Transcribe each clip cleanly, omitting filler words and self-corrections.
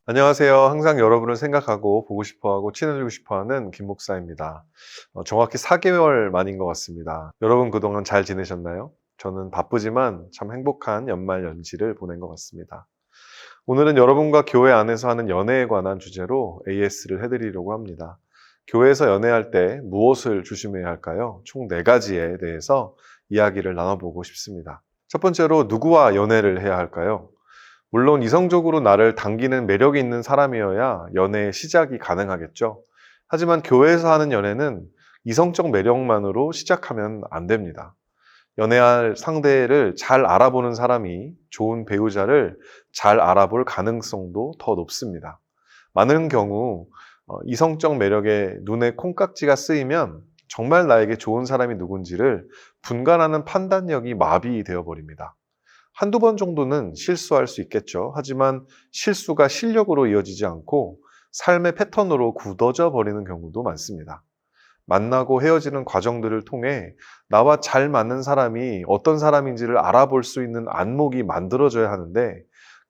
안녕하세요. 항상 여러분을 생각하고 보고 싶어하고 친해지고 싶어하는 김 목사입니다. 정확히 4개월 만인 것 같습니다. 여러분 그동안 잘 지내셨나요? 저는 바쁘지만 참 행복한 연말 연시를 보낸 것 같습니다. 오늘은 여러분과 교회 안에서 하는 연애에 관한 주제로 AS를 해드리려고 합니다. 교회에서 연애할 때 무엇을 조심해야 할까요? 총 4가지에 대해서 이야기를 나눠보고 싶습니다. 첫 번째로 누구와 연애를 해야 할까요? 물론 이성적으로 나를 당기는 매력이 있는 사람이어야 연애의 시작이 가능하겠죠. 하지만 교회에서 하는 연애는 이성적 매력만으로 시작하면 안 됩니다. 연애할 상대를 잘 알아보는 사람이 좋은 배우자를 잘 알아볼 가능성도 더 높습니다. 많은 경우 이성적 매력에 눈에 콩깍지가 쓰이면 정말 나에게 좋은 사람이 누군지를 분간하는 판단력이 마비되어 버립니다. 한두 번 정도는 실수할 수 있겠죠. 하지만 실수가 실력으로 이어지지 않고 삶의 패턴으로 굳어져 버리는 경우도 많습니다. 만나고 헤어지는 과정들을 통해 나와 잘 맞는 사람이 어떤 사람인지를 알아볼 수 있는 안목이 만들어져야 하는데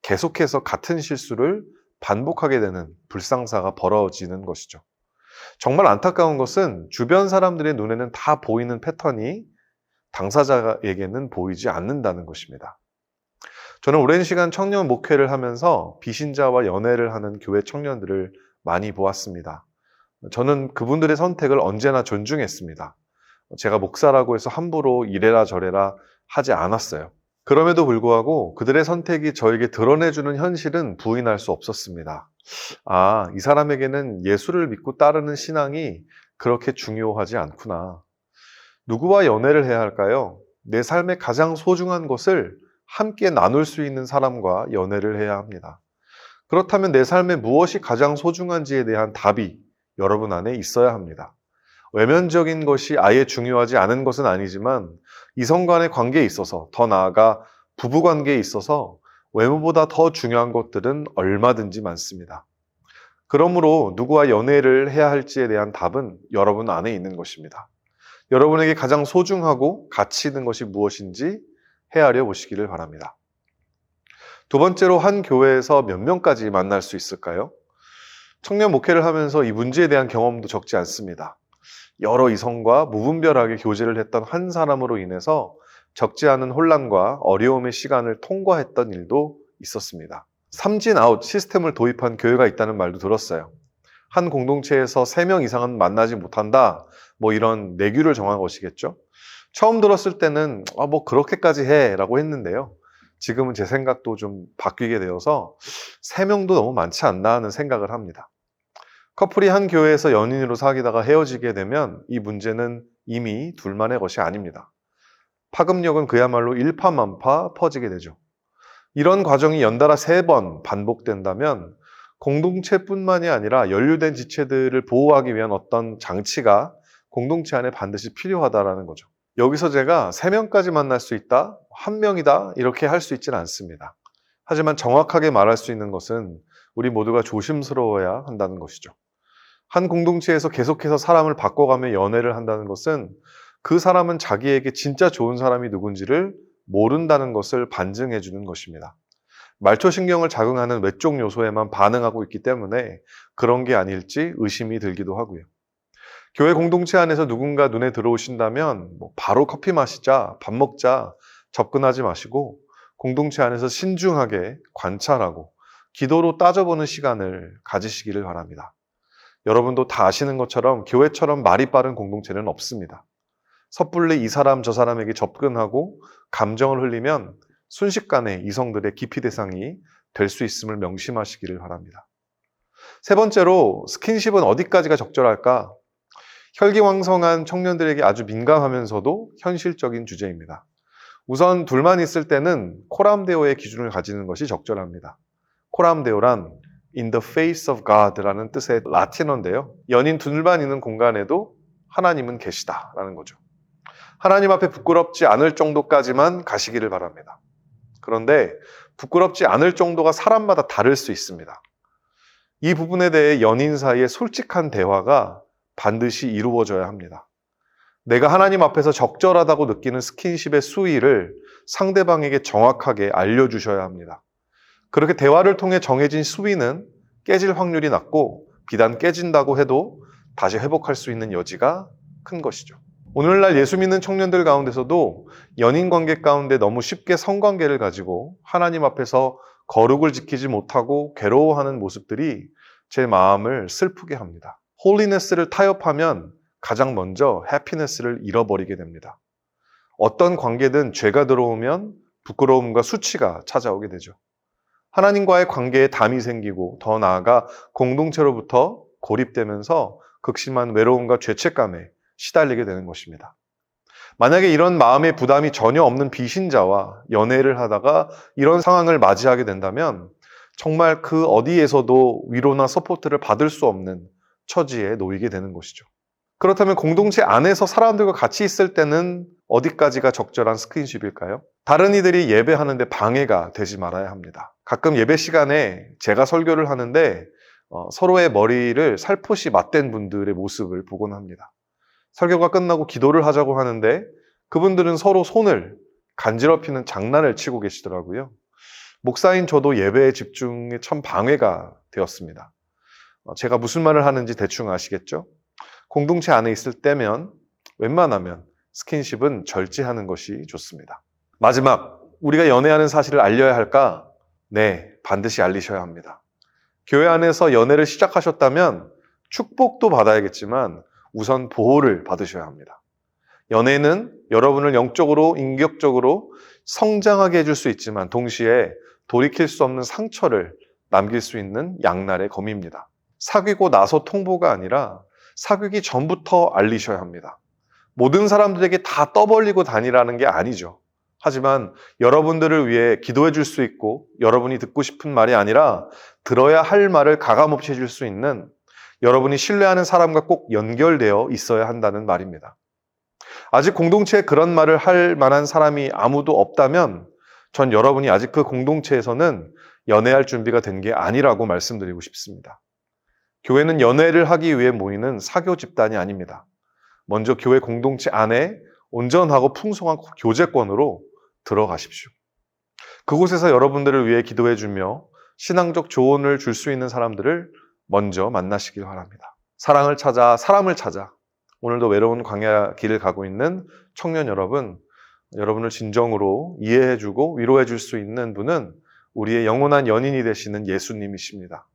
계속해서 같은 실수를 반복하게 되는 불상사가 벌어지는 것이죠. 정말 안타까운 것은 주변 사람들의 눈에는 다 보이는 패턴이 당사자에게는 보이지 않는다는 것입니다. 저는 오랜 시간 청년 목회를 하면서 비신자와 연애를 하는 교회 청년들을 많이 보았습니다. 저는 그분들의 선택을 언제나 존중했습니다. 제가 목사라고 해서 함부로 이래라 저래라 하지 않았어요. 그럼에도 불구하고 그들의 선택이 저에게 드러내주는 현실은 부인할 수 없었습니다. 이 사람에게는 예수를 믿고 따르는 신앙이 그렇게 중요하지 않구나. 누구와 연애를 해야 할까요? 내 삶의 가장 소중한 것을 함께 나눌 수 있는 사람과 연애를 해야 합니다. 그렇다면 내 삶에 무엇이 가장 소중한지에 대한 답이 여러분 안에 있어야 합니다. 외면적인 것이 아예 중요하지 않은 것은 아니지만 이성 간의 관계에 있어서, 더 나아가 부부 관계에 있어서 외모보다 더 중요한 것들은 얼마든지 많습니다. 그러므로 누구와 연애를 해야 할지에 대한 답은 여러분 안에 있는 것입니다. 여러분에게 가장 소중하고 가치 있는 것이 무엇인지 헤아려 보시기를 바랍니다. 두 번째로, 한 교회에서 몇 명까지 만날 수 있을까요? 청년 목회를 하면서 이 문제에 대한 경험도 적지 않습니다. 여러 이성과 무분별하게 교제를 했던 한 사람으로 인해서 적지 않은 혼란과 어려움의 시간을 통과했던 일도 있었습니다. 삼진 아웃 시스템을 도입한 교회가 있다는 말도 들었어요. 한 공동체에서 3명 이상은 만나지 못한다, 이런 내규를 정한 것이겠죠. 처음 들었을 때는 그렇게까지 해 라고 했는데요. 지금은 제 생각도 좀 바뀌게 되어서 3명도 너무 많지 않나 하는 생각을 합니다. 커플이 한 교회에서 연인으로 사귀다가 헤어지게 되면 이 문제는 이미 둘만의 것이 아닙니다. 파급력은 그야말로 일파만파 퍼지게 되죠. 이런 과정이 연달아 3번 반복된다면 공동체뿐만이 아니라 연루된 지체들을 보호하기 위한 어떤 장치가 공동체 안에 반드시 필요하다는 거죠. 여기서 제가 3명까지 만날 수 있다, 1명이다 이렇게 할 수 있지는 않습니다. 하지만 정확하게 말할 수 있는 것은 우리 모두가 조심스러워야 한다는 것이죠. 한 공동체에서 계속해서 사람을 바꿔가며 연애를 한다는 것은 그 사람은 자기에게 진짜 좋은 사람이 누군지를 모른다는 것을 반증해 주는 것입니다. 말초신경을 자극하는 외적 요소에만 반응하고 있기 때문에 그런 게 아닐지 의심이 들기도 하고요. 교회 공동체 안에서 누군가 눈에 들어오신다면 바로 커피 마시자, 밥 먹자 접근하지 마시고 공동체 안에서 신중하게 관찰하고 기도로 따져보는 시간을 가지시기를 바랍니다. 여러분도 다 아시는 것처럼 교회처럼 말이 빠른 공동체는 없습니다. 섣불리 이 사람 저 사람에게 접근하고 감정을 흘리면 순식간에 이성들의 기피 대상이 될 수 있음을 명심하시기를 바랍니다. 세 번째로, 스킨십은 어디까지가 적절할까? 혈기왕성한 청년들에게 아주 민감하면서도 현실적인 주제입니다. 우선 둘만 있을 때는 코람데오의 기준을 가지는 것이 적절합니다. 코람데오란 in the face of God라는 뜻의 라틴어인데요. 연인 둘만 있는 공간에도 하나님은 계시다라는 거죠. 하나님 앞에 부끄럽지 않을 정도까지만 가시기를 바랍니다. 그런데 부끄럽지 않을 정도가 사람마다 다를 수 있습니다. 이 부분에 대해 연인 사이의 솔직한 대화가 반드시 이루어져야 합니다. 내가 하나님 앞에서 적절하다고 느끼는 스킨십의 수위를 상대방에게 정확하게 알려주셔야 합니다. 그렇게 대화를 통해 정해진 수위는 깨질 확률이 낮고 비단 깨진다고 해도 다시 회복할 수 있는 여지가 큰 것이죠. 오늘날 예수 믿는 청년들 가운데서도 연인 관계 가운데 너무 쉽게 성관계를 가지고 하나님 앞에서 거룩을 지키지 못하고 괴로워하는 모습들이 제 마음을 슬프게 합니다. 홀리네스를 타협하면 가장 먼저 해피네스를 잃어버리게 됩니다. 어떤 관계든 죄가 들어오면 부끄러움과 수치가 찾아오게 되죠. 하나님과의 관계에 담이 생기고 더 나아가 공동체로부터 고립되면서 극심한 외로움과 죄책감에 시달리게 되는 것입니다. 만약에 이런 마음의 부담이 전혀 없는 비신자와 연애를 하다가 이런 상황을 맞이하게 된다면 정말 그 어디에서도 위로나 서포트를 받을 수 없는 처지에 놓이게 되는 것이죠. 그렇다면 공동체 안에서 사람들과 같이 있을 때는 어디까지가 적절한 스킨십일까요? 다른 이들이 예배하는데 방해가 되지 말아야 합니다. 가끔 예배 시간에 제가 설교를 하는데 서로의 머리를 살포시 맞댄 분들의 모습을 보곤 합니다. 설교가 끝나고 기도를 하자고 하는데 그분들은 서로 손을 간지럽히는 장난을 치고 계시더라고요. 목사인 저도 예배의 집중에 참 방해가 되었습니다. 제가 무슨 말을 하는지 대충 아시겠죠? 공동체 안에 있을 때면 웬만하면 스킨십은 절제하는 것이 좋습니다. 마지막, 우리가 연애하는 사실을 알려야 할까? 네, 반드시 알리셔야 합니다. 교회 안에서 연애를 시작하셨다면 축복도 받아야겠지만 우선 보호를 받으셔야 합니다. 연애는 여러분을 영적으로, 인격적으로 성장하게 해줄 수 있지만 동시에 돌이킬 수 없는 상처를 남길 수 있는 양날의 검입니다. 사귀고 나서 통보가 아니라 사귀기 전부터 알리셔야 합니다. 모든 사람들에게 다 떠벌리고 다니라는 게 아니죠. 하지만 여러분들을 위해 기도해 줄 수 있고 여러분이 듣고 싶은 말이 아니라 들어야 할 말을 가감없이 해줄 수 있는 여러분이 신뢰하는 사람과 꼭 연결되어 있어야 한다는 말입니다. 아직 공동체에 그런 말을 할 만한 사람이 아무도 없다면 전 여러분이 아직 그 공동체에서는 연애할 준비가 된 게 아니라고 말씀드리고 싶습니다. 교회는 연애를 하기 위해 모이는 사교 집단이 아닙니다. 먼저 교회 공동체 안에 온전하고 풍성한 교제권으로 들어가십시오. 그곳에서 여러분들을 위해 기도해주며 신앙적 조언을 줄 수 있는 사람들을 먼저 만나시길 바랍니다. 사랑을 찾아 사람을 찾아 오늘도 외로운 광야 길을 가고 있는 청년 여러분, 여러분을 진정으로 이해해주고 위로해줄 수 있는 분은 우리의 영원한 연인이 되시는 예수님이십니다.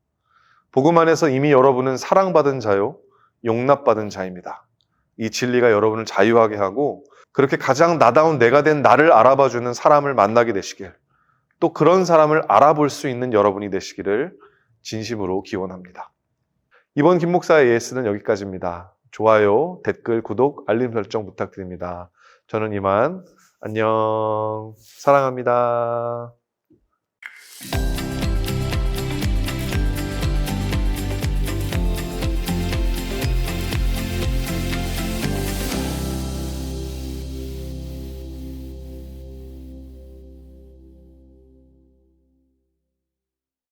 복음 안에서 이미 여러분은 사랑받은 자요, 용납받은 자입니다. 이 진리가 여러분을 자유하게 하고 그렇게 가장 나다운 내가 된 나를 알아봐주는 사람을 만나게 되시길, 또 그런 사람을 알아볼 수 있는 여러분이 되시기를 진심으로 기원합니다. 이번 김 목사의 예스는 여기까지입니다. 좋아요, 댓글, 구독, 알림 설정 부탁드립니다. 저는 이만, 안녕, 사랑합니다.